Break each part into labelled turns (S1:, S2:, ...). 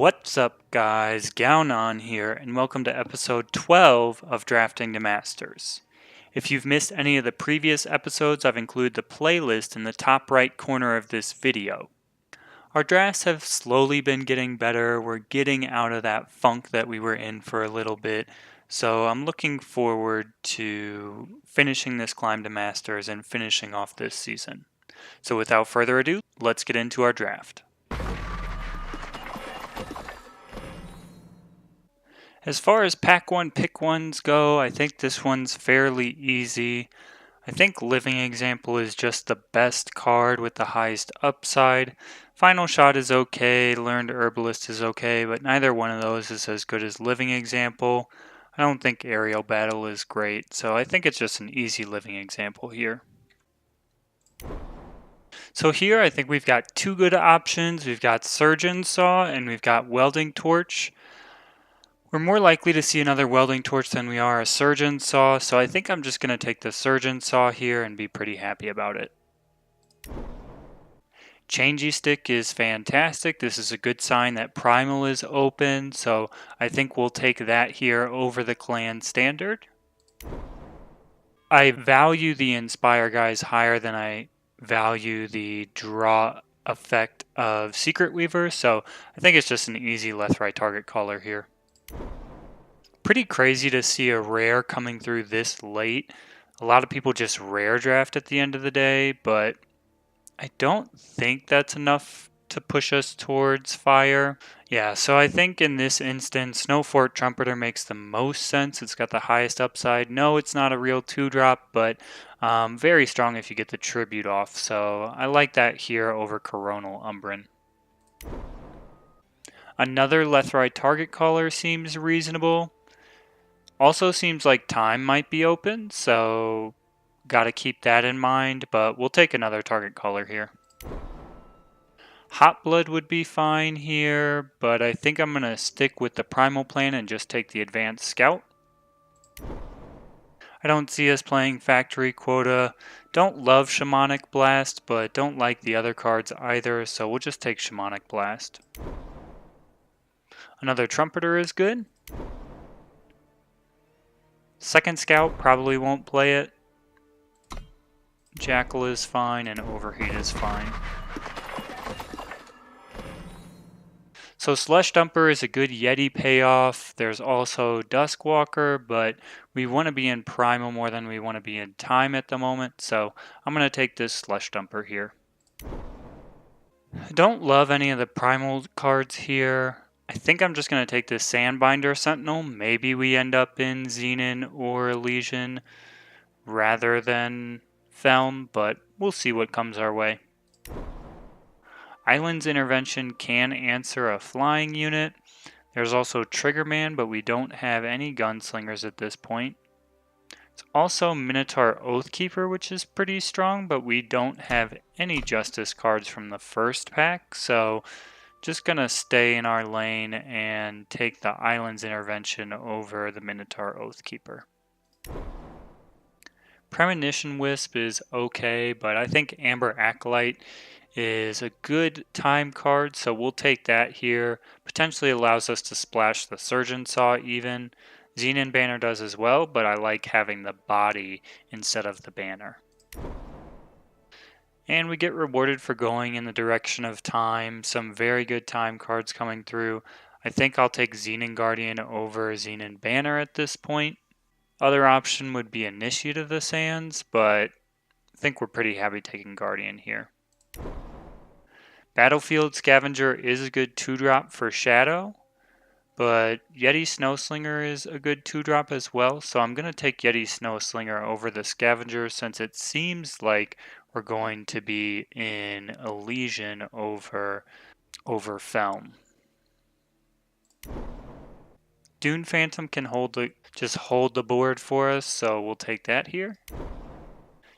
S1: What's up, guys? Gaonan here, and welcome to episode 12 of Drafting to Masters. If you've missed any of the previous episodes, I've included the playlist in the top right corner of this video. Our drafts have slowly been getting better. We're getting out of that funk that we were in for a little bit, so I'm looking forward to finishing this climb to Masters and finishing off this season. So without further ado, let's get into our draft. As far as pack one, pick ones go, I think this one's fairly easy. I think Living Example is just the best card with the highest upside. Final Shot is okay, Learned Herbalist is okay, but neither one of those is as good as Living Example. I don't think Aerial Battle is great, so I think it's just an easy Living Example here. So here I think we've got two good options. We've got Surgeon Saw and we've got Welding Torch. We're more likely to see another welding torch than we are a surgeon saw, so I think I'm just going to take the surgeon saw here and be pretty happy about it. Changey stick is fantastic. This is a good sign that primal is open, so I think we'll take that here over the clan standard. I value the inspire guys higher than I value the draw effect of Secret Weaver, so I think it's just an easy left-right target caller here. Pretty crazy to see a rare coming through this late. A lot of people just rare draft at the end of the day, but I don't think that's enough to push us towards fire. Yeah, so I think in this instance, Snowfort Trumpeter makes the most sense. It's got the highest upside. No, it's not a real 2-drop, but very strong if you get the tribute off. So I like that here over Coronal Umbran. Another left-right target caller seems reasonable. Also seems like time might be open, so gotta keep that in mind, but we'll take another target caller here. Hot Blood would be fine here, but I think I'm gonna stick with the primal plan and just take the advanced scout. I don't see us playing Factory Quota. Don't love Shamanic Blast, but don't like the other cards either, so we'll just take Shamanic Blast. Another Trumpeter is good. Second Scout probably won't play it. Jackal is fine and Overheat is fine. So Slush Dumper is a good Yeti payoff. There's also Duskwalker, but we want to be in Primal more than we want to be in Time at the moment, so I'm going to take this Slush Dumper here. I don't love any of the Primal cards here. I think I'm just going to take this Sandbinder Sentinel. Maybe we end up in Xenon or Elysian rather than Felm, but we'll see what comes our way. Island's Intervention can answer a flying unit. There's also Triggerman, but we don't have any gunslingers at this point. It's also Minotaur Oathkeeper, which is pretty strong, but we don't have any Justice cards from the first pack, so just gonna stay in our lane and take the Island's Intervention over the Minotaur Oathkeeper. Premonition Wisp is okay, but I think Amber Acolyte is a good time card, so we'll take that here. Potentially allows us to splash the Surgeon Saw even. Xenon Banner does as well, but I like having the body instead of the banner. And we get rewarded for going in the direction of time. Some very good time cards coming through. I think I'll take Xenon Guardian over Xenon Banner at this point. Other option would be Initiate of the Sands, but I think we're pretty happy taking Guardian here. Battlefield Scavenger is a good 2-drop for Shadow, but Yeti Snowslinger is a good 2-drop as well, so I'm going to take Yeti Snowslinger over the Scavenger since it seems like we're going to be in Elysian over Felm. Dune Phantom can just hold the board for us, so we'll take that here.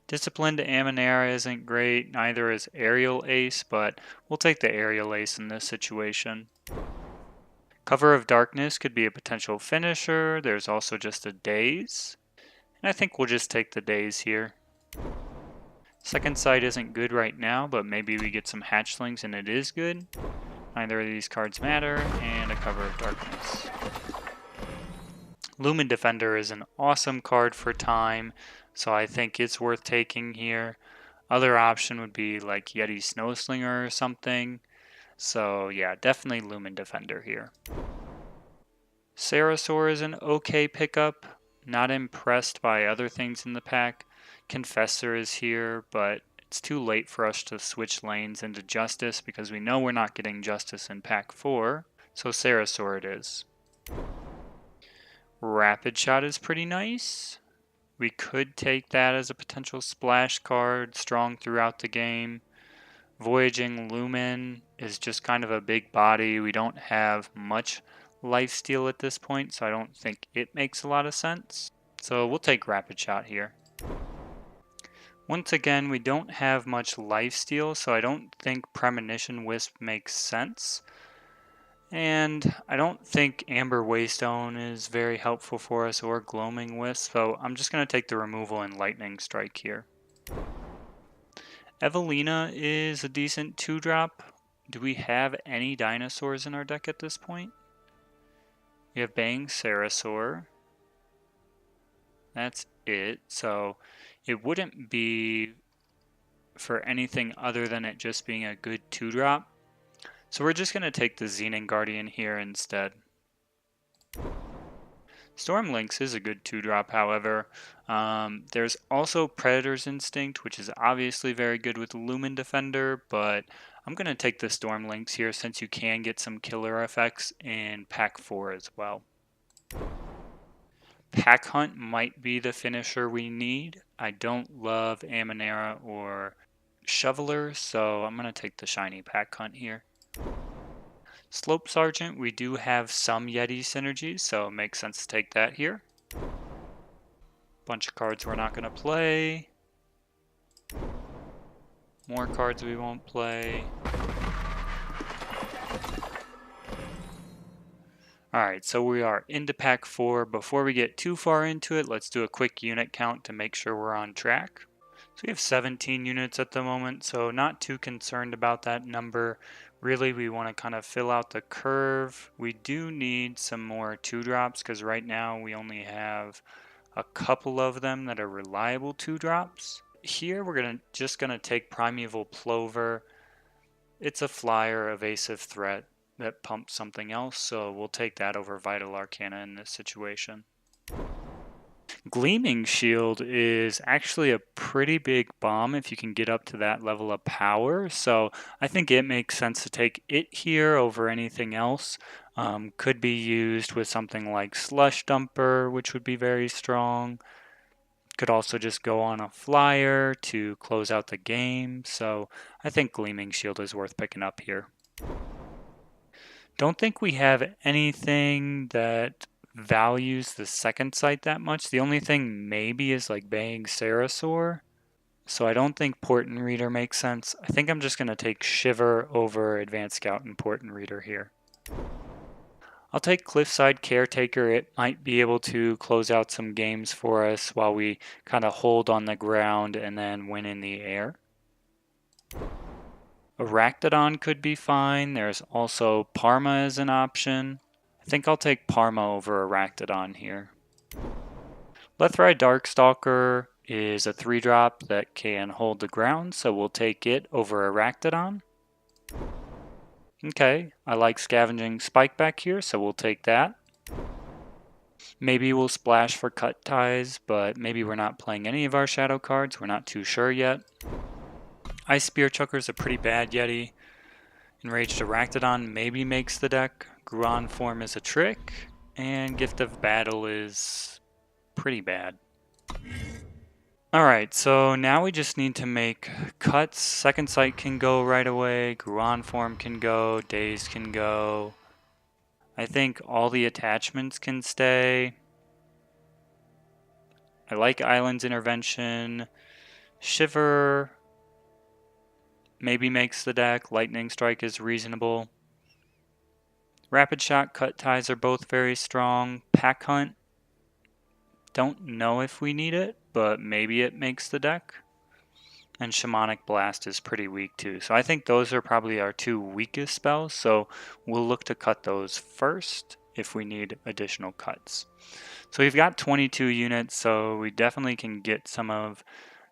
S1: Disciplined Aminera isn't great, neither is Aerial Ace, but we'll take the Aerial Ace in this situation. Cover of Darkness could be a potential finisher. There's also just a Daze, and I think we'll just take the Daze here. Second Sight isn't good right now, but maybe we get some hatchlings and it is good. Neither of these cards matter, and a Cover of Darkness. Lumen Defender is an awesome card for time, so I think it's worth taking here. Other option would be like Yeti Snowslinger or something. So yeah, definitely Lumen Defender here. Sarasaur is an okay pickup. Not impressed by other things in the pack. Confessor is here, but it's too late for us to switch lanes into Justice because we know we're not getting Justice in pack 4. So Sarasaur it is. Rapid Shot is pretty nice. We could take that as a potential splash card, strong throughout the game. Voyaging Lumen is just kind of a big body. We don't have much lifesteal at this point, so I don't think it makes a lot of sense. So we'll take Rapid Shot here. Once again, we don't have much lifesteal, so I don't think Premonition Wisp makes sense. And I don't think Amber Waystone is very helpful for us, or Gloaming Wisp, so I'm just going to take the removal and Lightning Strike here. Evelina is a decent 2-drop. Do we have any dinosaurs in our deck at this point? We have Bang Sarasaur. That's it. So it wouldn't be for anything other than it just being a good 2-drop. So we're just going to take the Xenon Guardian here instead. Storm Lynx is a good 2-drop, however. There's also Predator's Instinct, which is obviously very good with Lumen Defender, but I'm going to take the Storm Lynx here since you can get some killer effects in pack 4 as well. Pack Hunt might be the finisher we need. I don't love Aminera or Shoveler, so I'm going to take the shiny Pack Hunt here. Slope Sergeant, we do have some Yeti synergies, so it makes sense to take that here. Bunch of cards we're not going to play. More cards we won't play. Alright, so we are into pack 4. Before we get too far into it, let's do a quick unit count to make sure we're on track. So we have 17 units at the moment, so not too concerned about that number. Really, we want to kind of fill out the curve. We do need some more 2-drops because right now we only have a couple of them that are reliable 2-drops. Here we're just gonna take Primeval Plover. It's a flyer evasive threat that pumps something else, so we'll take that over Vital Arcana in this situation. Gleaming Shield is actually a pretty big bomb if you can get up to that level of power, so I think it makes sense to take it here over anything else. Could be used with something like Slush Dumper, which would be very strong. Could also just go on a flyer to close out the game, so I think Gleaming Shield is worth picking up here. Don't think we have anything that values the second sight that much. The only thing maybe is like Bang Sarasaur. So I don't think Port and Reader makes sense. I think I'm just going to take Shiver over Advanced Scout and Port and Reader here. I'll take Cliffside Caretaker. It might be able to close out some games for us while we kind of hold on the ground and then win in the air. Arachnodon could be fine. There's also Parma as an option. I think I'll take Parma over Arachnodon here. Lethrai Darkstalker is a 3-drop that can hold the ground, so we'll take it over Arachnodon. Okay, I like Scavenging Spike back here, so we'll take that. Maybe we'll splash for Cut Ties, but maybe we're not playing any of our shadow cards. We're not too sure yet. Ice Spear Chucker is a pretty bad Yeti. Enraged Arachnodon maybe makes the deck. Gruon Form is a trick. And Gift of Battle is pretty bad. Alright, so now we just need to make cuts. Second Sight can go right away. Gruon Form can go. Daze can go. I think all the attachments can stay. I like Island's Intervention. Shiver maybe makes the deck. Lightning Strike is reasonable. Rapid Shot, Cut Ties are both very strong. Pack Hunt, don't know if we need it, but maybe it makes the deck. And Shamanic Blast is pretty weak too. So I think those are probably our two weakest spells. So we'll look to cut those first if we need additional cuts. So we've got 22 units, so we definitely can get some of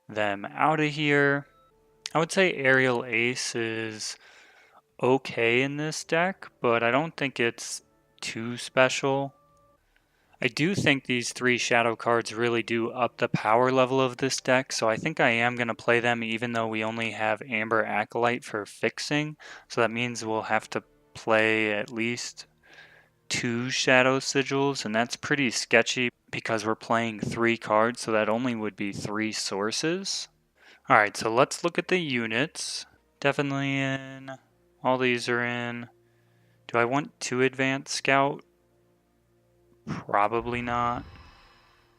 S1: them out of here. I would say Aerial Ace is okay in this deck, but I don't think it's too special. I do think these 3 shadow cards really do up the power level of this deck, so I think I am going to play them even though we only have Amber Acolyte for fixing. So that means we'll have to play at least 2 Shadow Sigils, and that's pretty sketchy because we're playing 3 cards, so that only would be 3 sources. Alright, so let's look at the units. Definitely in. All these are in. Do I want 2 Advanced Scout? Probably not.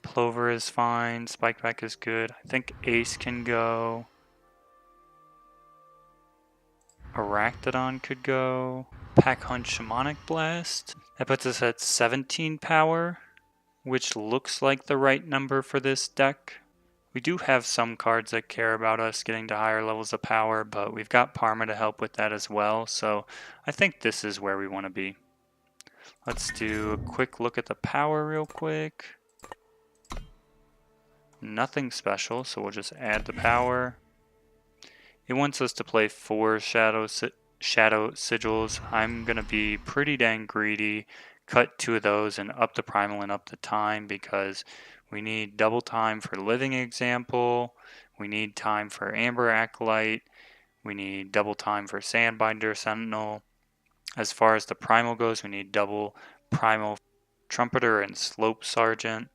S1: Plover is fine. Spikeback is good. I think Ace can go. Arachnodon could go. Pack Hunt Shamanic Blast. That puts us at 17 power, which looks like the right number for this deck. We do have some cards that care about us getting to higher levels of power, but we've got Parma to help with that as well, so I think this is where we want to be. Let's do a quick look at the power real quick. Nothing special, so we'll just add the power. It wants us to play 4 Shadow Sigils. I'm going to be pretty dang greedy, cut 2 of those and up the primal and up the time because we need double time for Living Example, we need time for Amber Acolyte, we need double time for Sandbinder Sentinel. As far as the primal goes, we need double primal Trumpeter and Slope Sergeant.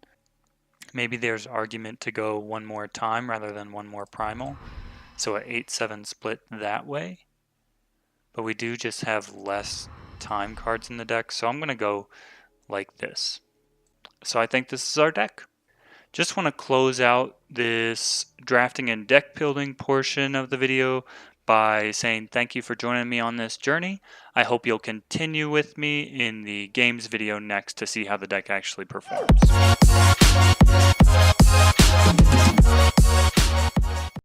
S1: Maybe there's argument to go 1 more time rather than 1 more primal. So a 8-7 split that way. But we do just have less time cards in the deck, so I'm going to go like this. So I think this is our deck. Just want to close out this drafting and deck building portion of the video by saying thank you for joining me on this journey. I hope you'll continue with me in the games video next to see how the deck actually performs.